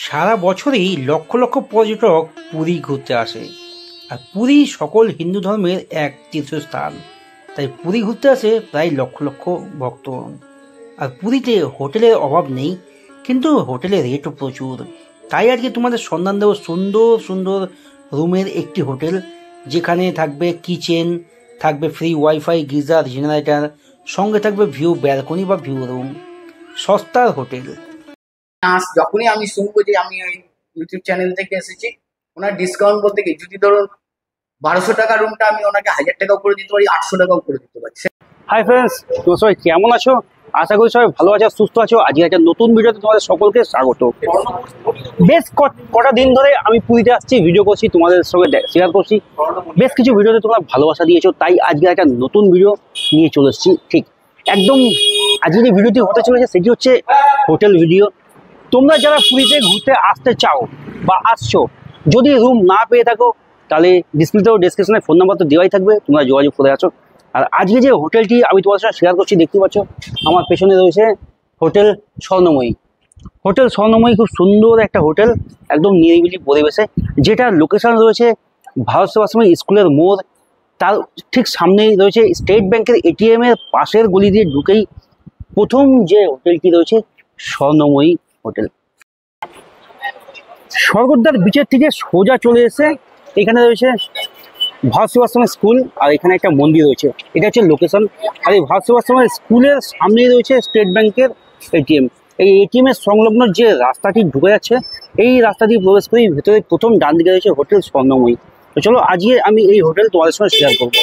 সারা বছরই লক্ষ লক্ষ পর্যটক পুরী ঘুরতে আসে। আর পুরী সকল হিন্দু ধর্মের এক তীর্থস্থান, তাই পুরী ঘুরতে আসে প্রায় লক্ষ লক্ষ ভক্তগণ। আর পুরীতে হোটেলের অভাব নেই, কিন্তু হোটেলের রেটও প্রচুর। তাই আজকে তোমাদের সন্ধান দেবো সুন্দর সুন্দর রুমের একটি হোটেল, যেখানে থাকবে কিচেন, থাকবে ফ্রি ওয়াইফাই, গিজার, জেনারেটর, সঙ্গে থাকবে ভিউ ব্যালকনি বা ভিউ রুম। সস্তার হোটেল। যখনই আমি শুনবো যে আমি ওই ইউটিউব চ্যানেল থেকে এসেছি, ওনার ডিসকাউন্ট বলতে কি, যদি ধরুন 1200 টাকা রুমটা আমি ওনাকে 1000 টাকাও করে দিতে পারি, 800 টাকাও করে দিতে পারি। হাই ফ্রেন্ডস, তোমরা সবাই কেমন আছো? আশা করি সবাই ভালো আছো, সুস্থ আছো। আজকে একটা নতুন ভিডিওতে তোমাদের সকলকে স্বাগত। বেশ কটা দিন ধরে আমি পুরীতে আসছি, ভিডিও করছি, তোমাদের সঙ্গে শেয়ার করছি। বেশ কিছু ভিডিওতে তোমরা ভালোবাসা দিয়েছো, তাই আজকে একটা নতুন ভিডিও নিয়ে চলে এসেছি। ঠিক একদম আজকে যে ভিডিওটি হতে চলেছে সেটি হচ্ছে হোটেল ভিডিও। তোমরা যারা পুরীতে ঘুরতে আসতে চাও বা আসছো, যদি রুম না পেয়ে থাকো, তাহলে ডিসপ্লেতেও ডেসক্রিপশনে ফোন নাম্বার তো দেওয়াই থাকবে, তোমরা যোগাযোগ করে আছো। আর আজকে যে হোটেলটি আমি তোমাদের সাথে শেয়ার করছি, দেখতে পাচ্ছ আমার পেছনে রয়েছে হোটেল স্বর্ণময়ী। হোটেল স্বর্ণময়ী খুব সুন্দর একটা হোটেল, একদম নিরিবিলি পরিবেশে, যেটা লোকেশন রয়েছে ভারত সেবাশ্রম স্কুলের মোড়, তার ঠিক সামনেই রয়েছে স্টেট ব্যাংকের এটিএম এর পাশের গলি দিয়ে ঢুকেই প্রথম যে হোটেলটি রয়েছে স্বর্ণময়ী হোটেল। স্বর্গদ্বার বিচের থেকে সোজা চলে এসে এখানে রয়েছে ভারত সেবাশ্রম স্কুল, আর এখানে একটা মন্দির রয়েছে। এটা হচ্ছে লোকেশন। আর এই ভারত সেবাশ্রম স্কুলের সামনেই রয়েছে স্টেট ব্যাংকের এটিএম। এই এটিএম এর সংলগ্ন যে রাস্তাটি ঢুকে যাচ্ছে, এই রাস্তা দিয়ে প্রবেশ করেই ভেতরে প্রথম ডান দিকে রয়েছে হোটেল স্বর্ণময়ী। তো চলো আজকে আমি এই হোটেল তোমাদের সঙ্গে শেয়ার করবো।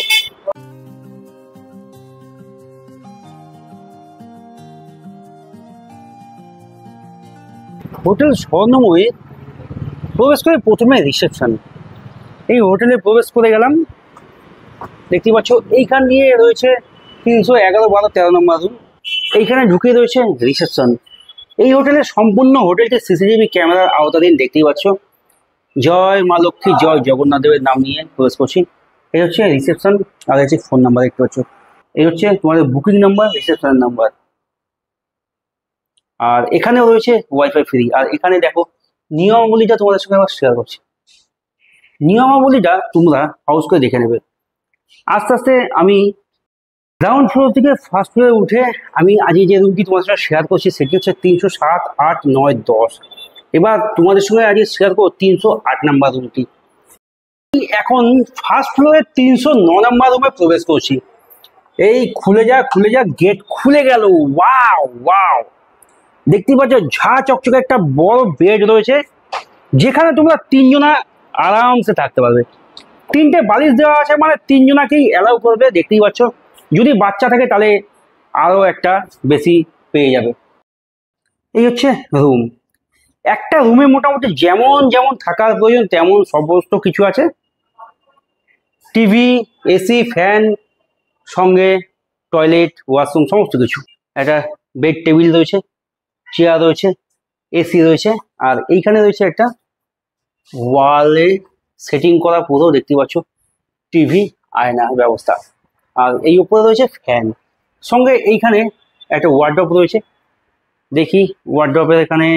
হোটেল স্বর্ণময়ী প্রবেশ করে প্রথমে রিসেপশন। এই হোটেলে প্রবেশ করে গেলাম, দেখতে পাচ্ছ এইখান দিয়ে রয়েছে 311, 12, 13 নম্বর রুম। এইখানে ঢুকে রয়েছে রিসেপশন। এই হোটেলের সম্পূর্ণ হোটেলটি সিসিটিভি ক্যামেরার আওতাধীন, দেখতেই পাচ্ছ। জয় মা লক্ষ্মী, জয় জগন্নাথ দেবের নাম নিয়ে প্রবেশ করছি। এই হচ্ছে রিসেপশন, আর হচ্ছে ফোন নাম্বার, দেখতে পাচ্ছ। এই হচ্ছে তোমাদের বুকিং নাম্বার, রিসেপশনের নাম্বার। আর এখানেও রয়েছে ওয়াইফাই ফ্রি। আর এখানে দেখো নিয়মাবলীটা তোমাদের সঙ্গে আবার শেয়ার করছি। নিয়মাবলীটা তোমরা হাউস করে দেখে নেবে। আস্তে আস্তে আমি গ্রাউন্ড ফ্লোর থেকে ফার্স্ট ফ্লোরে উঠে আমি আজকে যে রুমটি তোমাদের সঙ্গে শেয়ার করছি সেটি হচ্ছে 307, 8, 9, 10। এবার তোমাদের সঙ্গে আজকে শেয়ার করবো 308 নাম্বার রুমটি। এখন ফার্স্ট ফ্লোরে 309 নাম্বার রুমে প্রবেশ করছি। এই খুলে যা গেট খুলে গেল। ওয়াও ওয়াও, দেখতেই পাচ্ছ ঝা চকচকে একটা বড় বেড রয়েছে, যেখানে তোমরা 3 জনা আরামসে থাকতে পারবে। 3টে বালিশ দেওয়া আছে, মানে 3 জনাকেই অ্যালাউ করবে। দেখতেই পাচ্ছ, যদি বাচ্চা থাকে তাহলে আরো একটা বেশি পেয়ে যাবে। এই হচ্ছে রুম। একটা রুমে মোটামুটি যেমন যেমন থাকার প্রয়োজন তেমন সমস্ত কিছু আছে। টিভি, এসি, ফ্যান, সঙ্গে টয়লেট, ওয়াশরুম, সমস্ত কিছু। একটা বেড টেবিল রয়েছে, চেয়ার রয়েছে, এসি রয়েছে। আর এইখানে রয়েছে একটা ওয়ালে সেটিং করা পুরো, দেখতে পাচ্ছ, টিভি, আয়না ব্যবস্থা। আর এই উপরে রয়েছে ফ্যান, সঙ্গে এইখানে একটা ওয়ার্ড্রপ রয়েছে। দেখি ওয়ার্ড্রপের এখানে।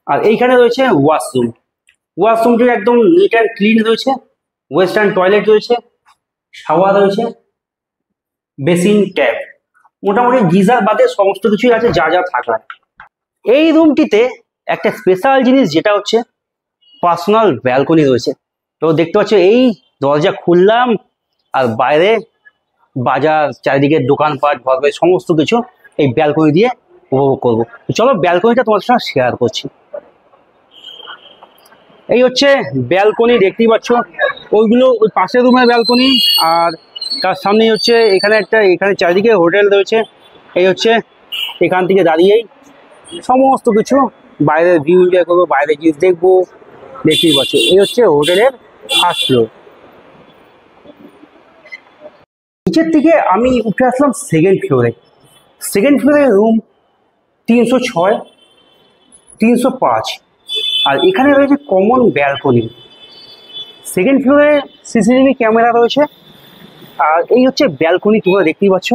আর এইখানে রয়েছে ওয়াশরুম। ওয়াশরুমটি একদম নিট অ্যান্ড ক্লিন রয়েছে। ওয়েস্টার্ন টয়লেট রয়েছে, শাওয়ার রয়েছে, বেসিন, ট্যাপ, মোটামুটি গিজার বাদে সমস্ত কিছুই আছে যা যা থাকার। এই রুমটিতে একটা স্পেশাল জিনিস, যেটা হচ্ছে পার্সোনাল ব্যালকনি রয়েছে। তো দেখতে পাচ্ছ, এই দরজা খুললাম আর বাইরে বাজার, চারিদিকে দোকানপাট, ঘর বাড়ি, সমস্ত কিছু এই ব্যালকনি দিয়ে উপভোগ করবো। চলো ব্যালকনিটা তোমাদের সঙ্গে শেয়ার করছি। এই হচ্ছে ব্যালকনি, দেখতেই পাচ্ছ। ওইগুলো ওই পাশের রুমের ব্যালকনি, আর তার সামনেই হচ্ছে এখানে এখানে চারিদিকে হোটেল রয়েছে। এই হচ্ছে এখান থেকে দাঁড়িয়েই সমস্ত কিছু বাইরের ভিউ এনজয় করবো, বাইরে গিয়ে দেখবো। দেখতেই পাচ্ছ, এই হচ্ছে হোটেলের ফার্স্ট ফ্লোর। নিচের থেকে আমি উঠে আসলাম সেকেন্ড ফ্লোরে। সেকেন্ড ফ্লোরে রুম 306, 305। আর এখানে রয়েছে কমন ব্যালকনি। সেকেন্ড ফ্লোরে সিসিটিভি ক্যামেরা রয়েছে। আর এই হচ্ছে ব্যালকনি, তোমরা দেখতেই পাচ্ছ,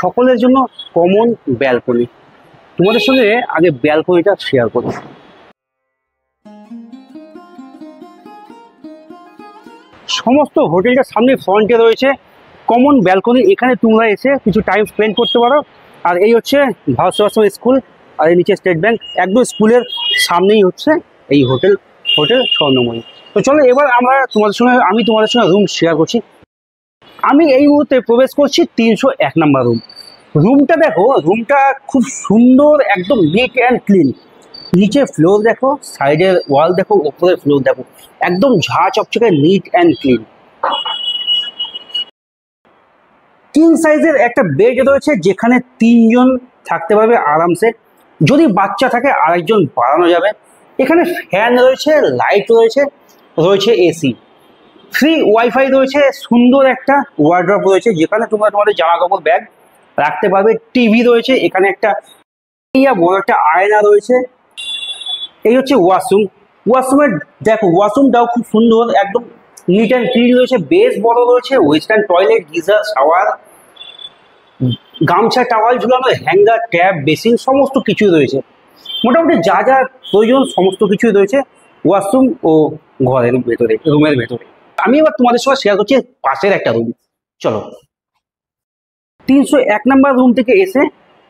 সকলের জন্য কমন ব্যালকনি। তোমাদের সঙ্গে আগে ব্যালকনিটা শেয়ার করি। সমস্ত হোটেলটার সামনে ফ্রন্টে রয়েছে কমন ব্যালকনি, এখানে তোমরা এসে কিছু টাইম স্পেন্ড করতে পারো। আর এই হচ্ছে ভারত সেবাশ্রম স্কুল, আর এই নিচে স্টেট ব্যাংক, একদম স্কুলের সামনেই হচ্ছে এই হোটেল স্বর্ণময়ী। তো চলো এবার আমি তোমাদের সঙ্গে রুম শেয়ার করছি। আমি এই মুহূর্তে প্রবেশ করছি 301 নম্বর রুম। রুমটা দেখো, রুমটা খুব সুন্দর, একদম নিট অ্যান্ড ক্লিন। নিচে ফ্লোর দেখো, সাইডের ওয়াল দেখো, ওপরের ফ্লোর দেখো, একদম ঝাঁ চকচকে নিট অ্যান্ড ক্লিন। কিং সাইজের একটা বেড রয়েছে, যেখানে 3 জন থাকতে পারবে আরামসে। যদি বাচ্চা থাকে আরেকজন বাড়ানো যাবে। এখানে ফ্যান রয়েছে, লাইট রয়েছে, রয়েছে এসি, ফ্রি ওয়াইফাই রয়েছে, সুন্দর একটা ওয়ার্ড্রপ রয়েছে যেখানে তোমরা তোমাদের জামা কাপড় ব্যাগ রাখতে পারবে। টিভি রয়েছে, এখানে একটা বড় একটা আয়না রয়েছে। এই হচ্ছে ওয়াশরুম। ওয়াশরুমের দেখো, ওয়াশরুমটাও খুব সুন্দর, একদম নিট অ্যান্ড ক্লিন রয়েছে, বেশ বড় রয়েছে। ওয়েস্টার্ন টয়লেট, গিজার, শাওয়ার, গামছা, টাওয়াল ঝুলানো, হ্যাঙ্গার, ট্যাপ, বেসিন সমস্ত কিছুই রয়েছে। মোটামুটি যা যা প্রয়োজন সমস্ত কিছুই রয়েছে ওয়াশরুম ও ঘরের ভেতরে, রুমের ভেতরে। আমি এবার তোমাদের সঙ্গে শেয়ার করছি পাশের একটা রুম। চলো, 301 নম্বর রুম থেকে এসে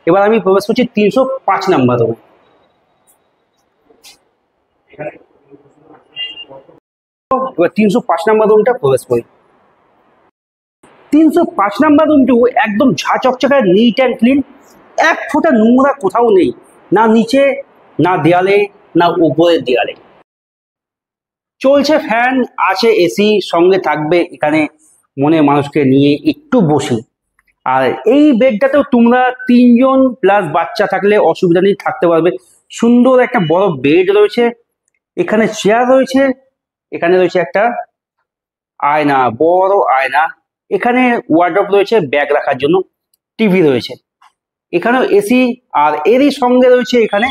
এবার আমি প্রবেশ করছি 305 নম্বর রুমে। এবার 305 নম্বর রুমটা প্রবেশ করি। 305 নম্বর রুমটিও একদম ঝাঁ চকচকে, নিট অ্যান্ড ক্লিন, এক ফোঁটা নোংরা কোথাও নেই, না নিচে, না দেয়ালে, না উপরের দেয়ালে। চলছে ফ্যান, আছে এসি, সঙ্গে থাকবে এখানে মনে মানুষকে নিয়ে একটু বসি। আর এই বেডটাতেও তোমরা 3 জন প্লাস বাচ্চা থাকলে অসুবিধা নেই, থাকতে পারবে। সুন্দর একটা বড় বেড রয়েছে, এখানে চেয়ার রয়েছে, এখানে রয়েছে একটা আয়না, বড় আয়না, এখানে ওয়ার্ডরোব রয়েছে ব্যাগ রাখার জন্য, টিভি রয়েছে, এখানেও এসি, আর এরই সঙ্গে রয়েছে এখানে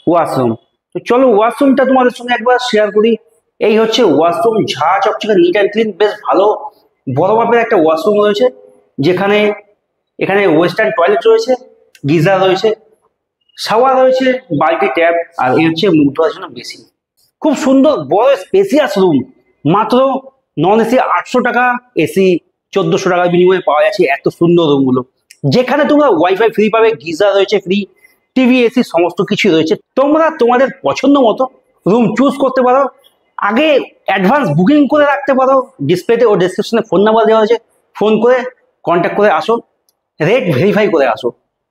ওয়াশরুম। তো চলো ওয়াশরুমটা তোমাদের সঙ্গে একবার শেয়ার করি। এই হচ্ছে ওয়াশরুম, ঝাঁ চকচকে, নিট অ্যান্ড ক্লিন, বেশ ভালো বড় মাপের একটা ওয়াশরুম রয়েছে, যেখানে এখানে ওয়েস্টার্ন টয়লেট রয়েছে, গিজার রয়েছে, শাওয়ার রয়েছে, বালতি, ট্যাপ, আর এই হচ্ছে মুখ ধোয়ার জন্য বেসিন। খুব সুন্দর বড় স্পেসিয়াস রুম। মাত্র নন এসি 800 টাকা, এসি 1400 টাকার বিনিময়ে পাওয়া যাচ্ছে এত সুন্দর রুমগুলো, যেখানে তোমরা ওয়াইফাই ফ্রি পাবে, গিজার রয়েছে ফ্রি, টিভি, এসি সমস্ত কিছু রয়েছে। তোমরা তোমাদের পছন্দ মতো রুম চুজ করতে পারো। আগে অ্যাডভান্স বুকিং করে রাখতে পারো, ডিসপ্লেতে ও ডেসক্রিপশনে ফোন নাম্বার দেওয়া হয়েছে, ফোন করে কন্ট্যাক্ট করে আসো, রেট ভেরিফাই করে আসো।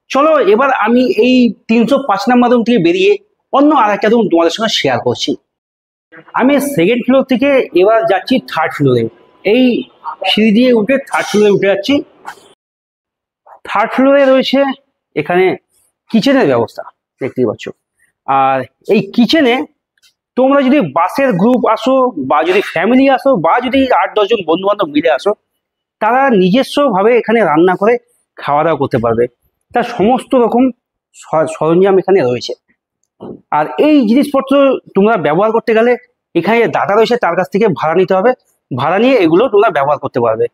চলো এবার আমি এই 305 নম্বর রুম থেকে বেরিয়ে অন্য আরেকটা রুম তোমাদের সঙ্গে শেয়ার করছি। আমি সেকেন্ড ফ্লোর থেকে এবার যাচ্ছি থার্ড ফ্লোরে। এই সিঁড়ি দিয়ে উঠে থার্ড ফ্লোরে উঠে যাচ্ছি। থার্ড ফ্লোরে রয়েছে এখানে কিচেনের ব্যবস্থা, দেখতেই পাচ্ছ। আর এই কিচেনে তোমরা যদি বাসের গ্রুপ আসো, বা যদি ফ্যামিলি আসো, বা যদি 8-10 জন বন্ধু বান্ধব মিলে আসো, তারা নিজস্বভাবে এখানে রান্না করে খাওয়া দাওয়া করতে পারবে। তার সমস্ত রকম সরঞ্জাম এখানে রয়েছে। আর এই জিনিসপত্র তোমরা ব্যবহার করতে গেলে এখানে দাদা রয়েছে, তার কাছ থেকে ভাড়া নিতে হবে, ভাড়া নিয়ে এগুলো তোমরা ব্যবহার করতে পারবে।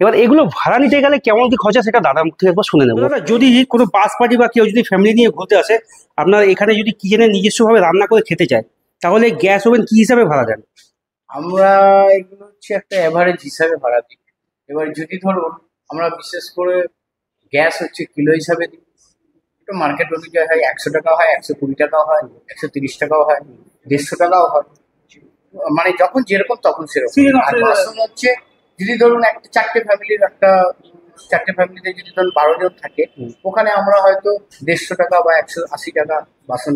এবার এগুলো ভাড়া নিতে গেলে কেমন কি খরচা সেটা দাদার মুখ থেকে একবার শুনে নেবো। যদি কোনো বাস পার্টি বা কেউ যদি ফ্যামিলি নিয়ে ঘুরতে আসে, আপনার এখানে যদি কিচেনে নিজস্বভাবে রান্না করে খেতে চায়, তাহলে গ্যাস ওভেন কি হিসাবে ভাড়া দেন? আমরা এগুলো হচ্ছে একটা অ্যাভারেজ হিসাবে ভাড়া দিই। এবার যদি ধরুন আমরা বিশেষ করে গ্যাস হচ্ছে কিলো হিসাবে দিই, একটু মার্কেট অনুযায়ী হয়, 100 টাকাও হয়, 120 টাকাও হয়, 130 টাকাও হয়, 150 টাকাও হয়, মানে যখন যেরকম তখন সেরকম। আর বাসন হচ্ছে যদি ধরুন একটা চারটে ফ্যামিলিতে যদি ধরুন 12 জন থাকে, ওখানে আমরা হয়তো 150 টাকা বা 180 টাকা বাসন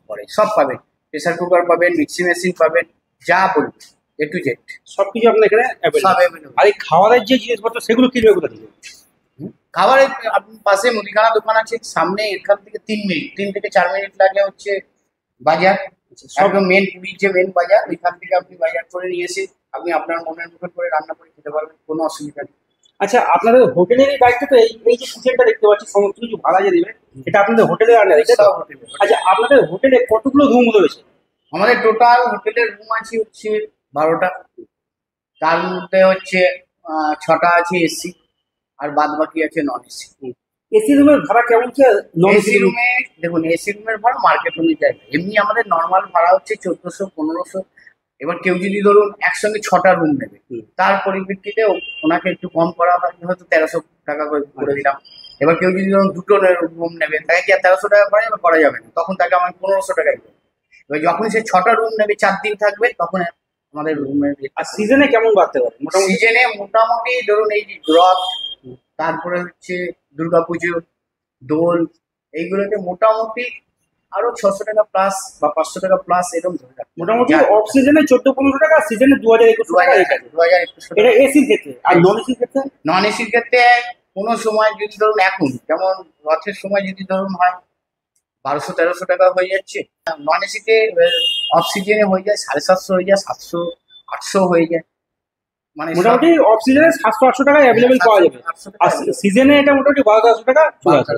পড়ে। সব পাবেন, প্রেসার কুকার পাবেন, মিক্সি মেশিন পাবেন, যা বলবেন A to Z সবকিছু আপনার এখানে সব available। available। আর এই খাওয়ারের যে জিনিসপত্র সেগুলো কি রকম দিবে? খাবারের আপনার পাশে মুদিখানা দোকান আছে, সামনে এখান থেকে 3 থেকে 4 মিনিট লাগে হচ্ছে বাজার, একদম মেন পুরীর যে মেন বাজার, এখান থেকে আপনি বাজার করে নিয়ে এসে আপনি আপনার মনের মতন করে রান্না করে খেতে পারবেন, কোনো অসুবিধা নেই। আচ্ছা, আপনাদের হোটেলেরই দায়িত্ব তো এই যে কিচেনটা দেখতে পাচ্ছি, সমস্ত কিছু ভাড়া যে দিবে, এটা আপনাদের হোটেলের আন্ডারে, তাই তো? সব হোটেলে। আচ্ছা, আপনাদের হোটেলে কতগুলো রুম রয়েছে? আমাদের টোটাল হোটেলের রুম আছে হচ্ছে 12টা, তার মধ্যে হচ্ছে 6টা আছে এসি, আর বাদ বাকি আছে নন এসি। এসি রুমের ভাড়া কেমন কি? নন এসি রুমে দেখুন, এসি রুমের ভাড়া মার্কেট অনুযায়ী, এমনি আমাদের নর্মাল ভাড়া হচ্ছে 1400-1500। এবার কেউ যদি ধরুন একসঙ্গে 6টা রুম নেবে, তার পরিপ্রেক্ষিতে ওনাকে একটু কম করা হয়, হয়তো 1300 টাকা করে দিলাম। এবার কেউ যদি ধরুন 2টো রুম নেবে, তাকে কি আর 1300 টাকা করা যাবে না, তখন তাকে আমার 1500 টাকাই দেবে। এবার যখন সে 6টা রুম নেবে, 4 দিন থাকবে, তখন আমাদের রুমের। আর সিজনে কেমন বাড়তে পারে মোটামুটি? সিজনে মোটামুটি ধরুন এই যে রথ, তারপরে হচ্ছে দুর্গাপুজো, দোল, এইগুলোতে মোটামুটি আরো 600 টাকা প্লাস বা 500 টাকা প্লাস এরকম ধরে রাখতে হবে। মোটামুটি অফ সিজনে 14-1500 টাকা, সিজনে 2000-2100 টাকা। 2021 টাকা। এটা এসির ক্ষেত্রে। আর নন এসির ক্ষেত্রে? নন এসির ক্ষেত্রে কোনো সময় যদি ধরুন এখন যেমন রথের সময় যদি ধরুন হয় 1200-1300 টাকা হয়ে যাচ্ছে। নন এসিতে অফ সিজনে হয়ে যায় 750 হয়ে যায়, 700-800 হয়ে যায়। মানে মোটামুটি অফ সিজনে 700-800 টাকায় অ্যাভেলেবেল পাওয়া যাবে। আর সিজনে এটা মোটামুটি 1200 টাকা চলে আসে।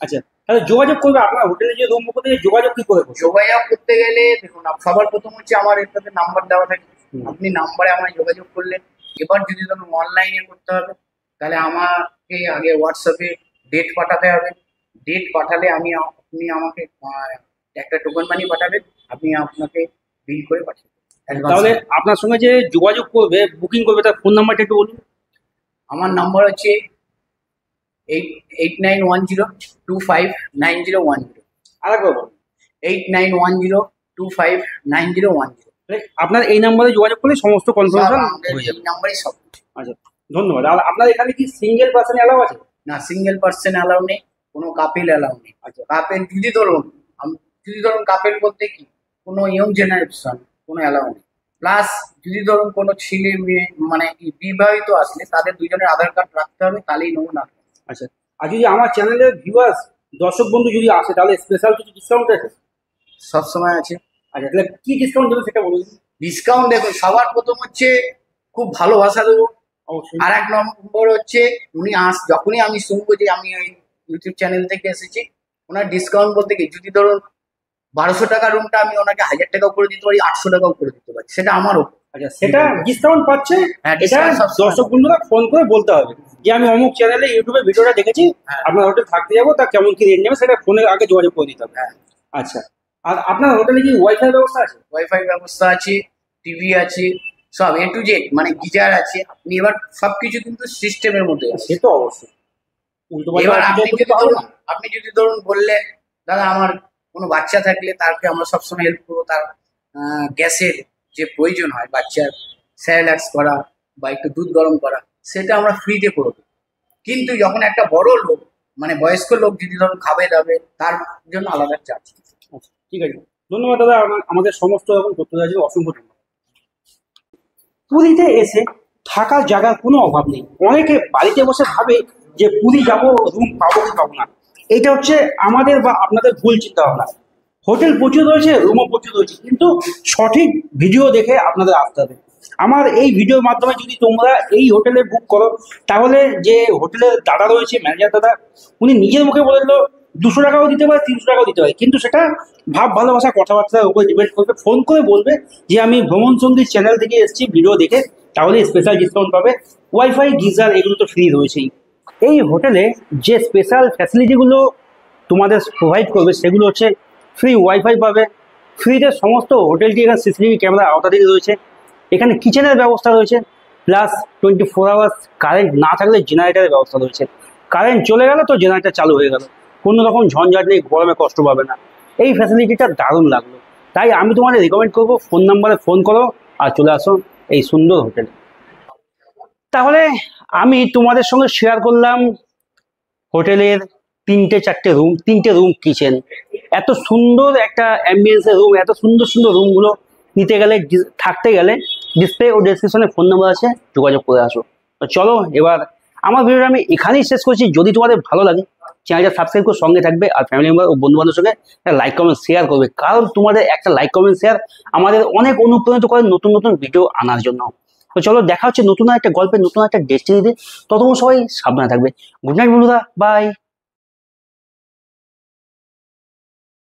আচ্ছা, তাহলে যোগাযোগ করবে আপনার হোটেলে যে রুম বুক করতে, যোগাযোগ কি করে করবে? যোগাযোগ করতে গেলে দেখুন, সবার প্রথম হচ্ছে আমার এটাতে নাম্বার দেওয়া থাকে, আপনি নাম্বারে আমায় যোগাযোগ করলেন। এবার যদি ধরুন অনলাইনে করতে হবে, তাহলে আমাকে আগে হোয়াটসঅ্যাপে ডেট পাঠাতে হবে। ডেট পাঠালে আপনি আমাকে একটা টোকেন মানি পাঠাবেন, আমি আপনাকে বিল করে পাঠিয়ে দেবো। তাহলে আপনার সঙ্গে যে যোগাযোগ করবে, বুকিং করবে, তার ফোন নাম্বারটা একটু বলুন। আমার নাম্বার হচ্ছে 8910259010। আরেকবার বলুন। 8910259010। আপনার এই নাম্বারে যোগাযোগ করলে সমস্ত কনফার্মেশন হয়ে যাবে। এই নাম্বারই সব। আচ্ছা, ধন্যবাদ। আর আপনার এখানে কি সিঙ্গেল পার্সন অ্যালাউ আছে? না, সিঙ্গেল পার্সন অ্যালাউ নেই, কোনো কাপেল অ্যালাউ নেই। আচ্ছা, কাপেল যদি ধরুন কাপেল বলতে কি, কোনো ইয়ং জেনারেশন কোনো অ্যালাউ নেই। প্লাস যদি ধরুন কোনো ছেলে মেয়ে মানে কি বিবাহিত আসলে, তাদের দুজনের আধার কার্ড রাখতে হবে, তাহলেই নেবো না। আচ্ছা। আর যদি আমার চ্যানেলের ভিউয়ার্স, দর্শক বন্ধু যদি আসে, তাহলে স্পেশাল কিছু ডিসকাউন্ট আছে? সবসময় আছে। আচ্ছা, তাহলে কি ডিসকাউন্ট দেবে সেটা বলুন। ডিসকাউন্ট দেখুন, সবার প্রথম হচ্ছে খুব ভালোবাসা দেবো। অবশ্যই। আর 1 নম্বর হচ্ছে যখনই আমি শুনবো যে আমি ওই ইউটিউব চ্যানেল থেকে এসেছি, ওনার ডিসকাউন্ট বলতে কি, যদি ধরুন 1200 টাকা রুমটা আমি ওনাকে 1000 টাকাও করে দিতে পারি, 800 টাকাও করে দিতে পারি, সেটা আমারও। আচ্ছা, সেটা ডিসকাউন্ট পাচ্ছে। হ্যাঁ, এটা discount সবসময়। দর্শক বন্ধুরা ফোন করে বলতে হবে যে আমি অমুক চ্যানেলে ইউটিউবে ভিডিওটা দেখেছি, হ্যাঁ। আপনার হোটেল থাকতে যাবো, তা কেমন কি রেট নেবে সেটা ফোনে আগে যোগাযোগ করে দিতে হবে। হ্যাঁ। আচ্ছা, আর আপনার হোটেলে কি ওয়াইফাই ব্যবস্থা আছে? ওয়াইফাই ব্যবস্থা আছে, টিভি আছে, সব A to Z, মানে গিজার আছে। আপনি এবার সবকিছু কিন্তু সিস্টেমের মধ্যে আছে। সে তো অবশ্যই। উল্টো এবার পাল্টা আপনি যদি ধরুন বললেন দাদা আমার কোনো বাচ্চা থাকলে, তাকে আমরা সবসময় হেল্প করবো। তার গ্যাসের যে প্রয়োজন হয়, বাচ্চার স্যালাক্স করা বা একটু দুধ গরম করা, সেটা আমরা ফ্রিতে করে দেবো। কিন্তু যখন একটা বড় লোক মানে বয়স্ক লোক যদি ধরুন খাবে দাবে, তার জন্য আলাদা চার্জ। আচ্ছা, ঠিক আছে, ধন্যবাদ দাদা। আমাদের সমস্ত রকম তথ্য দেওয়ার জন্য অসংখ্য ধন্যবাদ। পুরীতে এসে থাকার জায়গার কোনো অভাব নেই। অনেকে বাড়িতে বসে ভাবে যে পুরী যাব, রুম পাবো কি পাবো না। এটা হচ্ছে আমাদের বা আপনাদের ভুল চিন্তা ভাবনা। হোটেল প্রচুর রয়েছে, রুমও প্রচুর রয়েছে, কিন্তু সঠিক ভিডিও দেখে আপনাদের আসতে হবে। আমার এই ভিডিওর মাধ্যমে যদি তোমরা এই হোটেলে বুক করো, তাহলে যে হোটেলের দাদা রয়েছে, ম্যানেজার দাদা, উনি নিজের মুখে বলে দিল 200 টাকাও দিতে পারে, 300 টাকাও দিতে পারে, কিন্তু সেটা ভাব ভালোবাসা কথাবার্তার উপরে ডিপেন্ড করবে। ফোন করে বলবে যে আমি ভ্রমণ সঙ্গীত চ্যানেল থেকে এসেছি ভিডিও দেখে, তাহলে স্পেশাল ডিসকাউন্ট পাবে। ওয়াইফাই, গিজার এগুলো তো ফ্রি রয়েছেই। এই হোটেলে যে স্পেশাল ফ্যাসিলিটিগুলো তোমাদের প্রোভাইড করবে, সেগুলো হচ্ছে ফ্রি ওয়াইফাই পাবে, ফ্রিতে সমস্ত হোটেলটি এখানে সিসিটিভি ক্যামেরার আওতাধীন রয়েছে, এখানে কিচেনের ব্যবস্থা রয়েছে, প্লাস 24 আওয়ার্স কারেন্ট না থাকলে জেনারেটারের ব্যবস্থা রয়েছে। কারেন্ট চলে গেল তো জেনারেটার চালু হয়ে গেল, কোনো রকম ঝঞ্ঝাট নেই, গরমে কষ্ট পাবে না। এই ফ্যাসিলিটিটা দারুণ লাগলো, তাই আমি তোমাদের রিকমেন্ড করবো ফোন নাম্বারে ফোন করো আর চলে আসো এই সুন্দর হোটেলে। তাহলে আমি তোমাদের সঙ্গে শেয়ার করলাম হোটেলের 3-4টে রুম, 3টে রুম কিচেন। এত সুন্দর একটা অ্যাম্বিয়েন্সের রুম, এত সুন্দর সুন্দর রুমগুলো নিতে গেলে, থাকতে গেলে ডিসপ্লে ও ডেসক্রিপশনে ফোন নাম্বার আছে, যোগাযোগ করে আসো। তো চলো, এবার আমার ভিডিওটা আমি এখানেই শেষ করছি। যদি তোমাদের ভালো লাগে, চ্যানেলটা সাবস্ক্রাইব করে সঙ্গে থাকবে, আর ফ্যামিলি মেম্বার ও বন্ধু বান্ধবের সঙ্গে লাইক কমেন্ট শেয়ার করবে, কারণ তোমাদের একটা লাইক কমেন্ট শেয়ার আমাদের অনেক অনুপ্রাণিত করে নতুন নতুন ভিডিও আনার জন্য। তো চলো, দেখা হচ্ছে নতুন একটা গল্পে, নতুন একটা ডেস্টিনিতে। ততক্ষণ সবাই সাবধানে থাকবে। গুড নাইট বন্ধুরা, বাই।